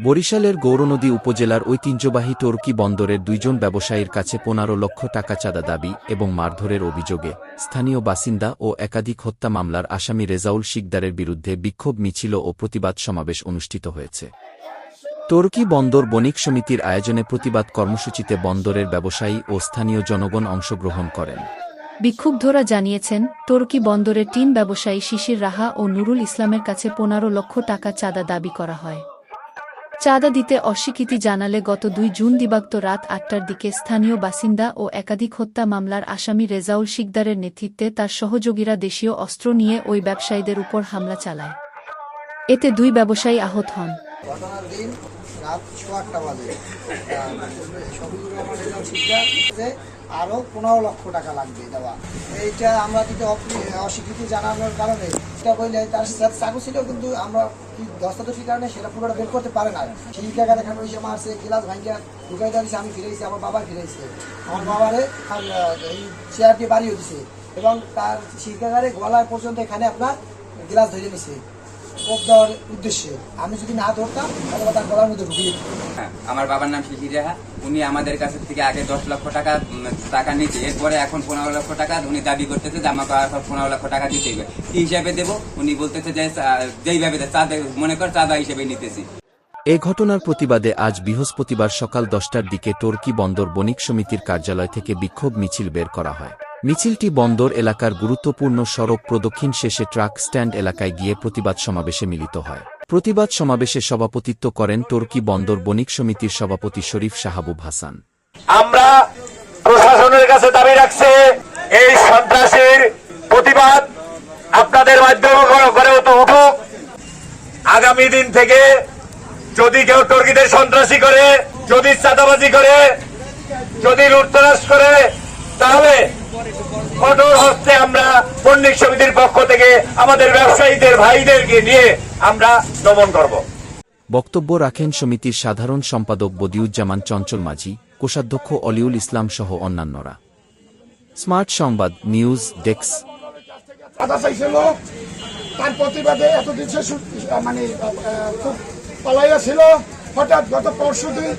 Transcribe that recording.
বরিশালের গৌরনদী উপজেলার ঐতিহ্যবাহী টর্কি বন্দরের ২ জন ব্যবসায়ীর কাছে ১৫ লক্ষ টাকা চাঁদা দাবি এবং মারধরের অভিযোগে স্থানীয় বাসিন্দা ও একাধিক হত্যা মামলার আসামি রেজাউল শিকদারের বিরুদ্ধে বিক্ষোভ মিছিল ও প্রতিবাদ সমাবেশ অনুষ্ঠিত হয়েছে। টর্কি বন্দর বণিক সমিতির আয়োজনে প্রতিবাদ কর্মসূচিতে বন্দরের ব্যবসায়ী ও স্থানীয় জনগণ অংশগ্রহণ করেন। বিক্ষুব্ধরা জানিয়েছেন, টর্কি বন্দরের ৩ ব্যবসায়ী শিশির রাহা ও নুরুল ইসলামের কাছে ১৫ লক্ষ টাকা চাঁদা দাবি করা হয়। চাঁদা দিতে অস্বীকৃতি জানালে গত ২ জুন দিবাগত রাত ৮টার দিকে স্থানীয় বাসিন্দা ও একাধিক হত্যা মামলার আসামি রেজাউল শিকদারের নেতৃত্বে তার সহযোগীরা দেশীয় অস্ত্র নিয়ে ওই ব্যবসায়ীদের উপর হামলা চালায়। এতে ২ ব্যবসায়ী আহত হন। ঘটনার দিন রাত ৮:১০ বাজে আরও ১৫ লক্ষ টাকা লাগবে দেওয়া। এইটা আমরা যদি অস্বীকৃতি জানানোর কারণে এটা বললে তার চাকু ছিল, কিন্তু আমরা দস্তাবেজের কারণে সেটা পুরোটা বের করতে পারে না। শিল্কাগার এখানে ওই সময় মারছে, গ্লাস ভাঙ্গা ঢুকাই দিয়েছে, আমি ফিরেছি, আমার বাবা ফিরেছে, আমার বাবারে এই চেয়ার দিয়ে বাড়িয়ে দিছে এবং তার শিল্কাগারে গলার পর্যন্ত এখানে আপনার গ্লাস ধরে নিছে দেওয়ার উদ্দেশ্যে। আমি যদি না ধরতাম তাহলে তার গলার মধ্যে ঢুকিয়ে দিত। আমার বাবার নাম শিশির রাহা। উনি আমাদের কাছ থেকে আগে ১০ লক্ষ টাকা নিচ্ছে, এরপরে এখন ১৫ লক্ষ টাকা উনি দাবি করতেছে যে আমাকে ১৫ লক্ষ টাকা দিতে হবে। কি হিসাবে দেবো উনি বলতেছে যে যেইভাবে চাঁদা মনে কর চাঁদা হিসেবে নিতেছি। এ ঘটনার প্রতিবাদে আজ বৃহস্পতিবার সকাল ১০টার দিকে টর্কি বন্দর বণিক সমিতির কার্যালয় থেকে বিক্ষোভ মিছিল বের করা হয়। মিছিলটি বন্দর এলাকার গুরুত্বপূর্ণ সড়ক প্রদক্ষিণ শেষে ট্রাক স্ট্যান্ড এলাকায় গিয়ে প্রতিবাদ সমাবেশে মিলিত হয়। প্রতিবাদ সমাবেশে সভাপতিত্ব করেন টর্কি বন্দর বণিক সমিতির সভাপতি শরীফ সাহাবুব হাসান। আমরা প্রশাসনের কাছে দাবি রাখছি, এই সন্ত্রাসীর প্রতিবাদ আপনাদের মাধ্যমে গড়ে উঠুক। আগামী দিন থেকে যদি কেউ টর্কিদের সন্ত্রাসী করে, যদি চাঁদাবাজি করে, যদি লুটতরাজ করে, তাহলে কঠোর হস্তে আমরা বণিক সমিতির পক্ষ থেকে আমাদের ব্যবসায়ীদের ভাইদেরকে নিয়ে আমরা দমন করব। বক্তব্য রাখেন সমিতির সাধারণ সম্পাদক বদিউজ্জামান চঞ্চল মাঝি, কোষাধ্যক্ষ অলিউল ইসলাম সহ অন্যান্যরা। স্মার্ট সংবাদ নিউজ ডেস্ক। তার প্রতিবাদে এতদিন মানে খুব পালাইয়া ছিল, হঠাৎ গত পরশুদিন